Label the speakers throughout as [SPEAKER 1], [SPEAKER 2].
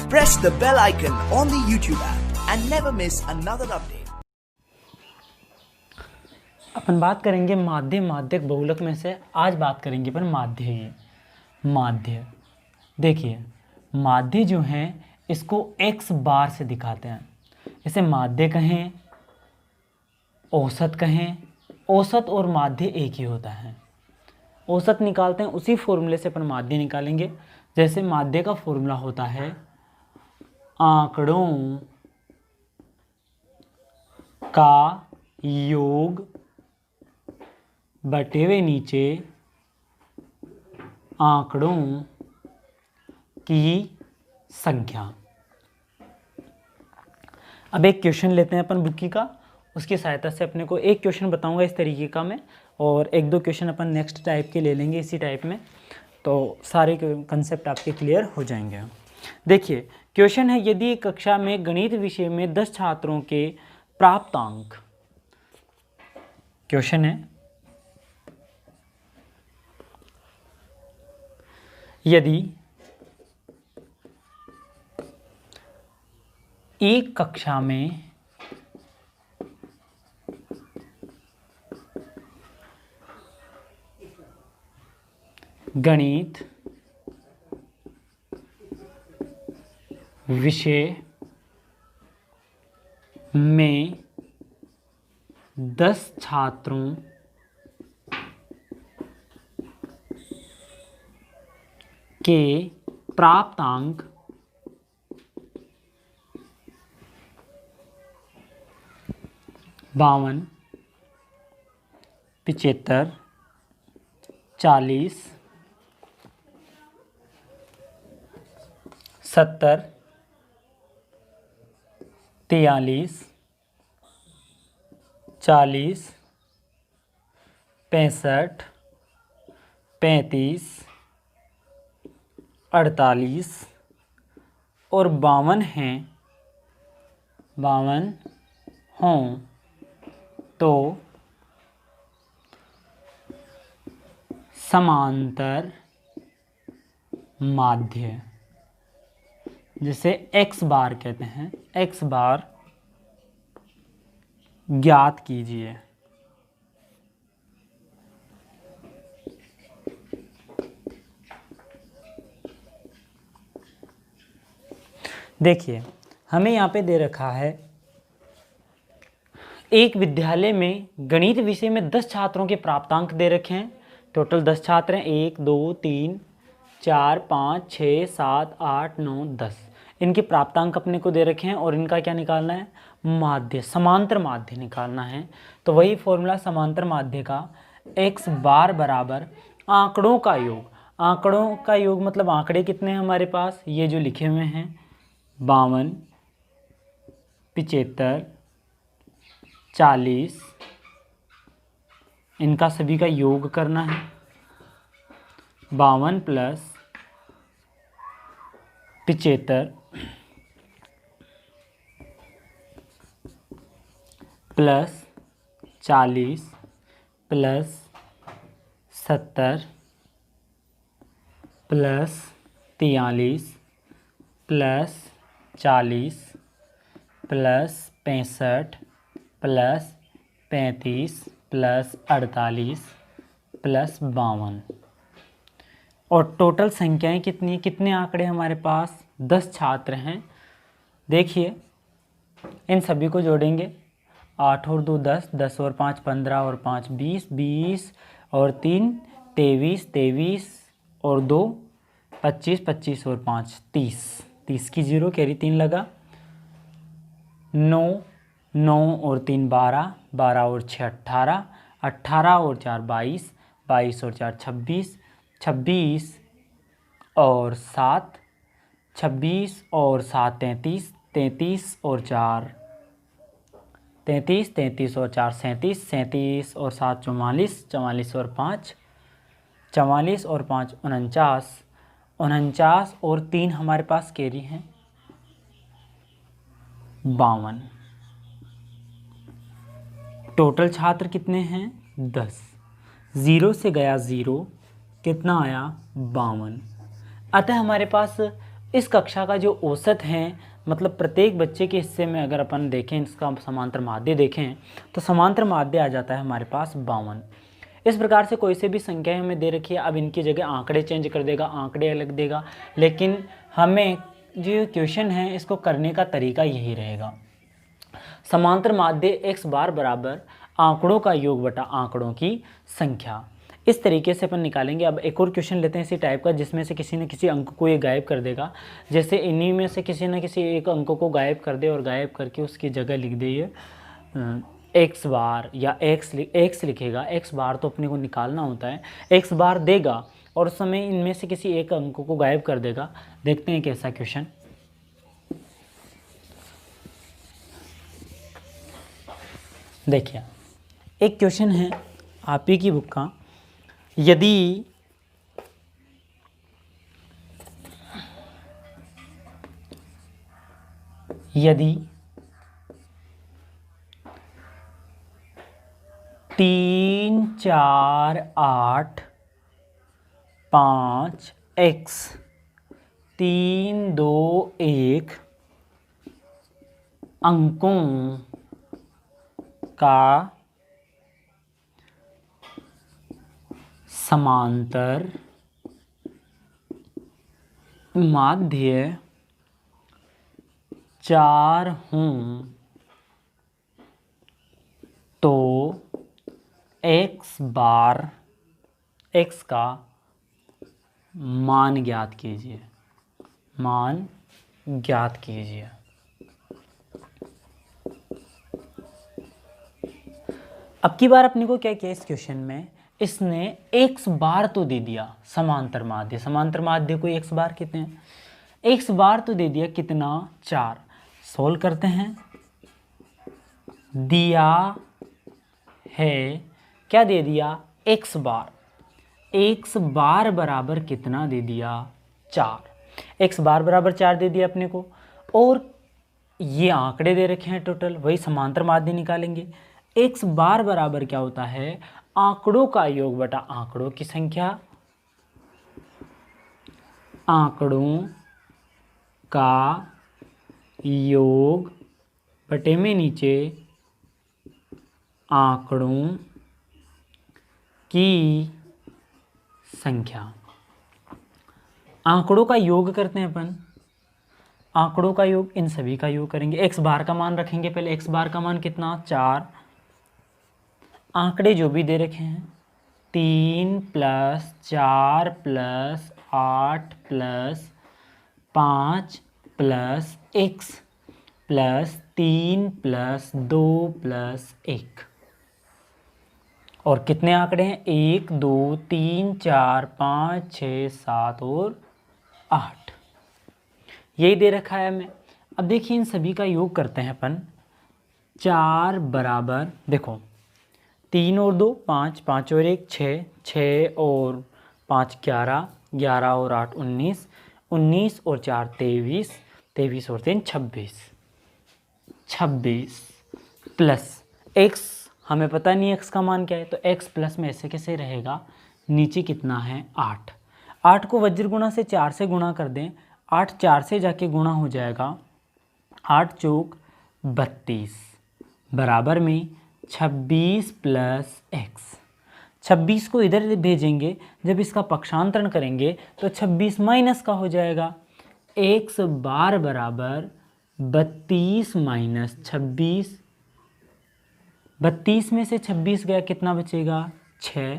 [SPEAKER 1] Press the bell icon on the YouTube app and never miss another update.
[SPEAKER 2] अपन बात करेंगे माध्य माध्यक बहुलक में से आज बात करेंगे अपन माध्य। देखिए माध्य जो हैं इसको x बार से दिखाते हैं। इसे माध्य कहें, औसत कहें, औसत और माध्य एक ही होता है। औसत निकालते हैं उसी फॉर्मूले से अपन माध्य निकालेंगे। जैसे माध्य का फॉर्मूला होता है आंकड़ों का योग बटे हुए नीचे आंकड़ों की संख्या। अब एक क्वेश्चन लेते हैं अपन बुक्की का, उसकी सहायता से अपने को एक क्वेश्चन बताऊंगा इस तरीके का मैं, और एक दो क्वेश्चन अपन नेक्स्ट टाइप के ले लेंगे इसी टाइप में, तो सारे कंसेप्ट आपके क्लियर हो जाएंगे। देखिए क्वेश्चन है, यदि कक्षा में गणित विषय में 10 छात्रों के प्राप्तांक, क्वेश्चन है यदि एक कक्षा में गणित विषय में 10 छात्रों के प्राप्तांक 52, 75, 40, 70, 43, 40, 65, 35, 48 और 52 हैं, 52 हों तो समांतर माध्य, जिसे x बार कहते हैं, x बार ज्ञात कीजिए। देखिए हमें यहाँ पे दे रखा है एक विद्यालय में गणित विषय में 10 छात्रों के प्राप्तांक दे रखे हैं। टोटल 10 छात्र हैं, 1 2 3 4 5 6 7 8 9 10। इनके प्राप्तांक अपने को दे रखे हैं और इनका क्या निकालना है, माध्य, समांतर माध्य निकालना है। तो वही फॉर्मूला समांतर माध्य का x बार बराबर आंकड़ों का योग। आंकड़ों का योग मतलब आंकड़े कितने हैं हमारे पास, ये जो लिखे हुए हैं 52, 75, 40, इनका सभी का योग करना है। 52 plus 75 plus 40 plus 70 plus 43 plus 40 plus 65 plus 35 plus 48 plus 52 और टोटल संख्याएं कितनी, कितने आंकड़े हमारे पास, 10 छात्र हैं। देखिए इन सभी को जोड़ेंगे, 8 और 2 10, 10 और 5 15 और 5 20, 20 और 3 23, 23 और 2 25, 25 और 5 30, 30 की 0 कैरी 3 लगा, 9, 9 और 3 12, 12 और 6 18, 18 और 4 22, 22 और 4 26, 26 और 7 26 और 7 33, 33 और 4 33, 33 और 4 37, 37 और 7 44, 44 और 5 44 और 5 49, 49 और 3 हमारे पास कैरी हैं 52। टोटल छात्र कितने हैं 10, 0 से गया 0, कितना आया 52। अतः हमारे पास इस कक्षा का जो औसत है, मतलब प्रत्येक बच्चे के हिस्से में अगर अपन देखें, इसका समांतर माध्य देखें तो समांतर माध्य आ जाता है हमारे पास 52। इस प्रकार से कोई से भी संख्या हमें दे रखी है, अब इनकी जगह आंकड़े चेंज कर देगा, आंकड़े अलग देगा, लेकिन हमें जो क्वेश्चन है इसको करने का तरीका यही रहेगा। समांतर माध्य x बार बराबर आंकड़ों का योग बटा आंकड़ों की संख्या, इस तरीके से अपन निकालेंगे। अब एक और क्वेश्चन लेते हैं इसी टाइप का, जिसमें से किसी न किसी अंक को ये गायब कर देगा। जैसे इन्हीं में से किसी न किसी एक अंक को गायब कर दे और गायब करके उसकी जगह लिख दे ये एक्स बार या एक्स लिखेगा। एक्स बार तो अपने को निकालना होता है, एक्स बार देगा और उस समय इनमें से किसी एक अंक को गायब कर देगा। देखते हैं कैसा क्वेश्चन। देखिए एक क्वेश्चन है आप ही की बुक का, यदि यदि 3 4 8 5 x 3 2 1 अंकों का समांतर माध्य 4 हूँ तो x बार x का मान ज्ञात कीजिए, मान ज्ञात कीजिए। अब की बार अपने को क्या किया इस क्वेश्चन में, इसने x बार तो दे दिया समांतर माध्य, समांतर माध्य को x बार कहते हैं, x बार तो दे दिया कितना 4। सोल्व करते हैं, दिया है क्या दे दिया x बार, x बार बराबर कितना दे दिया 4, x बार बराबर 4 दे दिया अपने को, और ये आंकड़े दे रखे हैं टोटल, वही समांतर माध्य निकालेंगे। x बार बराबर क्या होता है, आंकड़ों का योग बटा आंकड़ों की संख्या, आंकड़ों का योग बटे में नीचे आंकड़ों की संख्या। आंकड़ों का योग करते हैं अपन, आंकड़ों का योग इन सभी का योग करेंगे। x बार का मान रखेंगे पहले, x बार का मान कितना 4, आंकड़े जो भी दे रखे हैं 3 + 4 + 8 + 5 + x + 3 + 2 + 1, और कितने आंकड़े हैं 1 2 3 4 5 6 7 और 8, यही दे रखा है हमें। अब देखिए इन सभी का योग करते हैं अपन। 4 बराबर देखो 3 और 2 5, 5 और 1 6, 6 और 5 11, 11 और 8 19, 19 और 4 23, 23 और 3 26, 26 प्लस x, हमें पता नहीं x का मान क्या है, तो x प्लस में ऐसे कैसे रहेगा, नीचे कितना है 8, 8 को वज्र गुणा से 4 से गुणा कर दें, 8 4 से जाके गुणा हो जाएगा, 8 चौक 32 बराबर में 26 + x, 26 को इधर भेजेंगे, जब इसका पक्षांतरण करेंगे तो 26 माइनस का हो जाएगा। x बार बराबर 32 - 26, 32 में से 26 गया कितना बचेगा 6,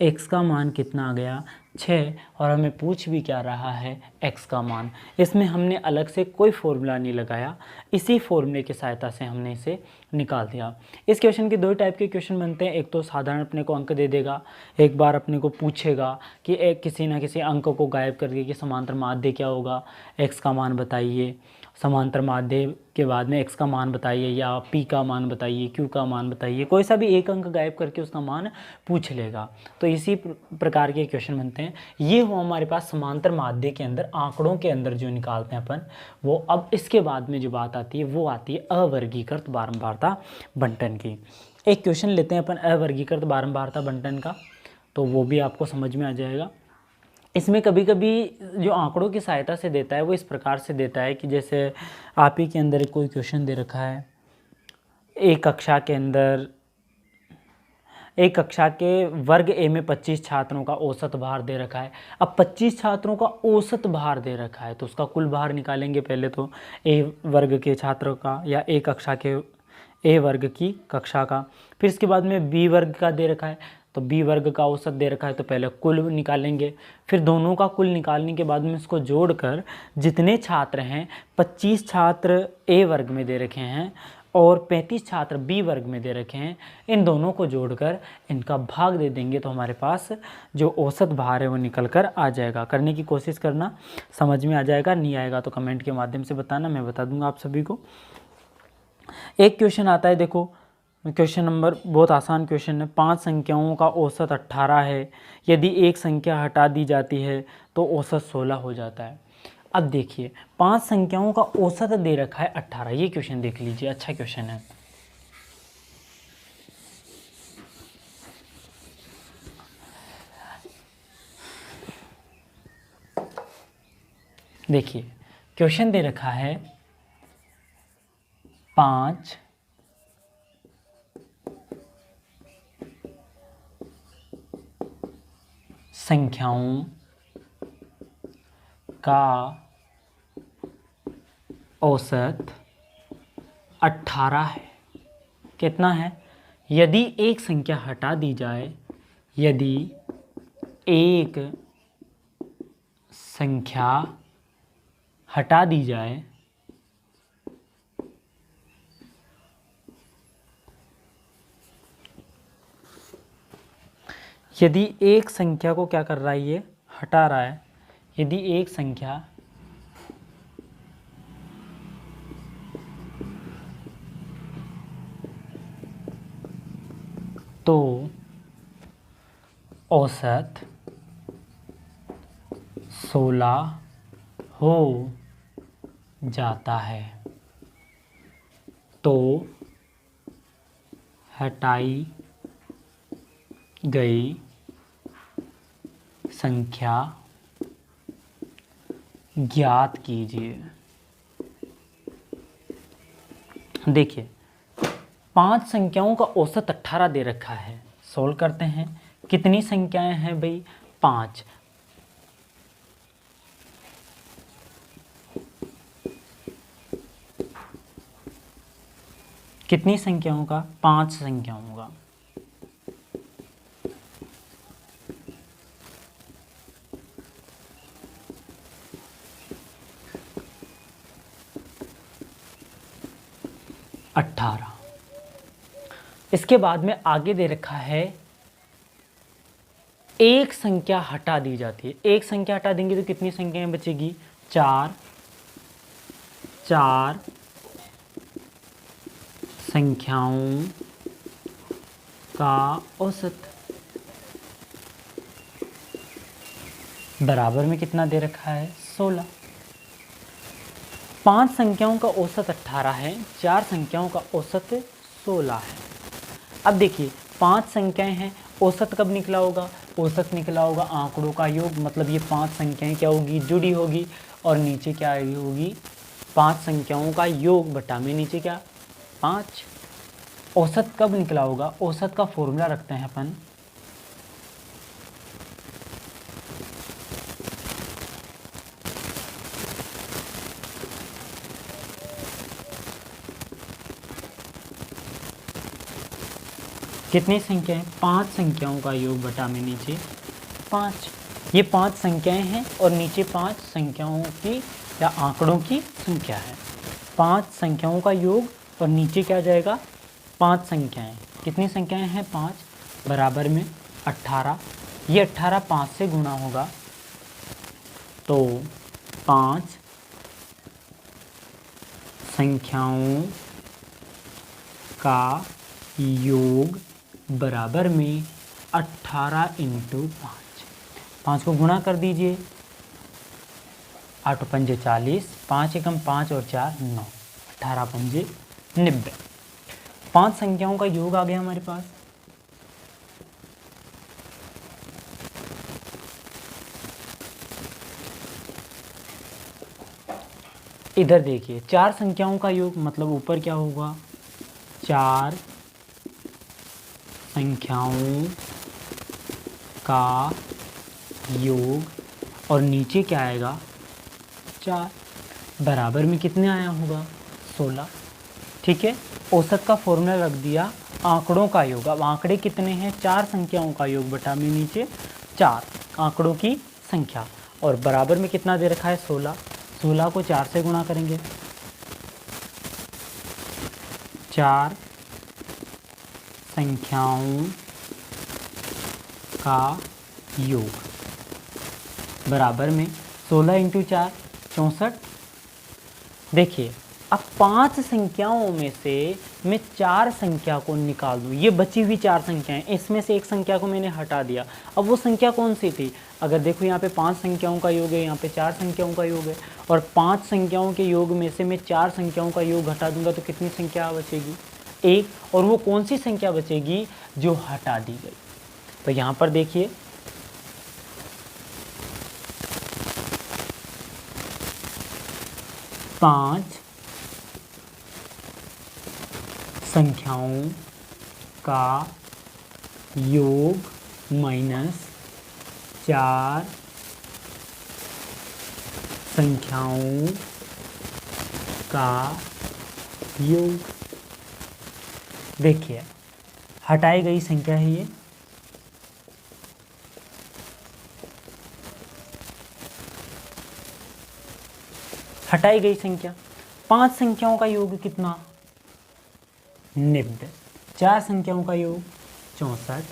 [SPEAKER 2] x का मान कितना आ गया 6, और हमें पूछ भी क्या रहा है x का मान। इसमें हमने अलग से कोई फॉर्मूला नहीं लगाया, इसी फॉर्मूले की सहायता से हमने इसे निकाल दिया। इस क्वेश्चन के दो टाइप के क्वेश्चन बनते हैं, एक तो साधारण अपने को अंक दे देगा, एक बार अपने को पूछेगा कि एक किसी ना किसी अंक को गायब करके कि समांतर माध्य क्या होगा, x का मान बताइए, समांतर माध्य के बाद में x का मान बताइए या p का मान बताइए, q का मान बताइए, कोई सा भी एक अंक गायब करके उसका मान पूछ लेगा। तो इसी प्रकार के क्वेश्चन बनते हैं। ये हो हमारे पास समांतर माध्य के अंदर आंकड़ों के अंदर जो निकालते हैं अपन वो। अब इसके बाद में जो बात आती है वो आती है अवर्गीकृत बारंबारता बंटन की। एक क्वेश्चन लेते हैं अपन अवर्गीकृत बारंबारता बंटन का, तो वो भी आपको समझ में आ जाएगा। इसमें कभी कभी जो आंकड़ों की सहायता से देता है वो इस प्रकार से देता है कि जैसे आप ही के अंदर कोई क्वेश्चन दे रखा है, एक कक्षा के वर्ग ए में 25 छात्रों का औसत भार दे रखा है। अब 25 छात्रों का औसत भार दे रखा है तो उसका कुल भार निकालेंगे पहले तो ए वर्ग के छात्रों का या ए कक्षा के ए वर्ग की कक्षा का। फिर इसके बाद में बी वर्ग का दे रखा है तो बी वर्ग का औसत दे रखा है तो पहले कुल निकालेंगे। फिर दोनों का कुल निकालने के बाद में इसको जोड़कर जितने छात्र हैं 25 छात्र ए वर्ग में दे रखे हैं और 35 छात्र बी वर्ग में दे रखे हैं, इन दोनों को जोड़कर इनका भाग दे देंगे तो हमारे पास जो औसत भार है वो निकल कर आ जाएगा। करने की कोशिश करना, समझ में आ जाएगा, नहीं आएगा तो कमेंट के माध्यम से बताना, मैं बता दूंगा आप सभी को। एक क्वेश्चन आता है, देखो क्वेश्चन नंबर बहुत आसान क्वेश्चन है। 5 संख्याओं का औसत 18 है, यदि एक संख्या हटा दी जाती है तो औसत 16 हो जाता है। अब देखिए 5 संख्याओं का औसत दे रखा है 18, ये क्वेश्चन देख लीजिए, अच्छा क्वेश्चन है। देखिए क्वेश्चन दे रखा है 5 संख्याओं का औसत 18 है। कितना है? यदि एक संख्या हटा दी जाए, यदि एक संख्या हटा दी जाए यदि एक संख्या को क्या कर रहा है, ये हटा रहा है। यदि एक संख्या तो औसत 16 हो जाता है। तो हटाई गई संख्या ज्ञात कीजिए। देखिए 5 संख्याओं का औसत 18 दे रखा है, सोल्व करते हैं। कितनी संख्याएं हैं भाई? 5। कितनी संख्याओं का? 5 संख्याओं का। इसके बाद में आगे दे रखा है एक संख्या हटा दी जाती है। एक संख्या हटा देंगे तो कितनी संख्याएं बचेगी? 4 संख्याओं का औसत बराबर में कितना दे रखा है? 16। 5 संख्याओं का औसत 18 है, 4 संख्याओं का औसत 16 है। अब देखिए 5 संख्याएं हैं, औसत कब निकला होगा? औसत निकला होगा आंकड़ों का योग, मतलब ये 5 संख्याएं क्या होगी? जुड़ी होगी और नीचे क्या आई होगी? 5 संख्याओं का योग बटा में नीचे क्या? 5। औसत कब निकला होगा? औसत का फॉर्मूला रखते हैं अपन। कितनी संख्याएं? 5 संख्याओं का योग बटा में नीचे 5। ये 5 संख्याएं हैं और नीचे 5 संख्याओं की या आंकड़ों की संख्या है। 5 संख्याओं का योग और नीचे क्या जाएगा? 5 संख्याएं। कितनी संख्याएं हैं? 5 बराबर में 18। ये 18 5 से गुणा होगा तो 5 संख्याओं का योग बराबर में 18 × 5। 5 को गुणा कर दीजिए, 8 पंजे 40, 5 एकम 5 और 4 9, 18 पंजे 90। 5 संख्याओं का योग आ गया हमारे पास। इधर देखिए 4 संख्याओं का योग, मतलब ऊपर क्या होगा 4 संख्याओं का योग, और नीचे क्या आएगा 4, बराबर में कितने आया होगा 16। ठीक है, औसत का फॉर्मूला रख दिया आंकड़ों का योग। अब आंकड़े कितने हैं, 4 संख्याओं का योग बटा में नीचे 4 आंकड़ों की संख्या, और बराबर में कितना दे रखा है 16। 16 को 4 से गुणा करेंगे, 4 संख्याओं का योग बराबर में 16 इंटू 4 64। देखिए अब 5 संख्याओं में से मैं 4 संख्या को निकाल दूँ, ये बची हुई 4 संख्याएं, इसमें से एक संख्या को मैंने हटा दिया। अब वो संख्या कौन सी थी, अगर देखो यहाँ पे 5 संख्याओं का योग है, यहाँ पे 4 संख्याओं का योग है, और 5 संख्याओं के योग में से मैं 4 संख्याओं का योग हटा दूंगा तो कितनी संख्या बचेगी 1, और वो कौन सी संख्या बचेगी जो हटा दी गई। तो यहाँ पर देखिए पाँच संख्याओं का योग माइनस 4 संख्याओं का योग। देखिए हटाई गई संख्या है ये, हटाई गई संख्या। 5 संख्याओं का योग कितना 90, 4 संख्याओं का योग 64,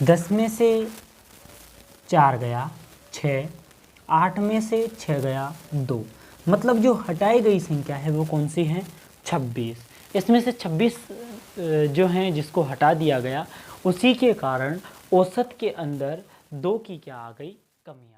[SPEAKER 2] 10 में से 4 गया 6, 8 में से 6 गया 2, मतलब जो हटाई गई संख्या है वो कौन सी है 26। इसमें से 26 जो हैं जिसको हटा दिया गया, उसी के कारण औसत के अंदर 2 की क्या आ गई कमी।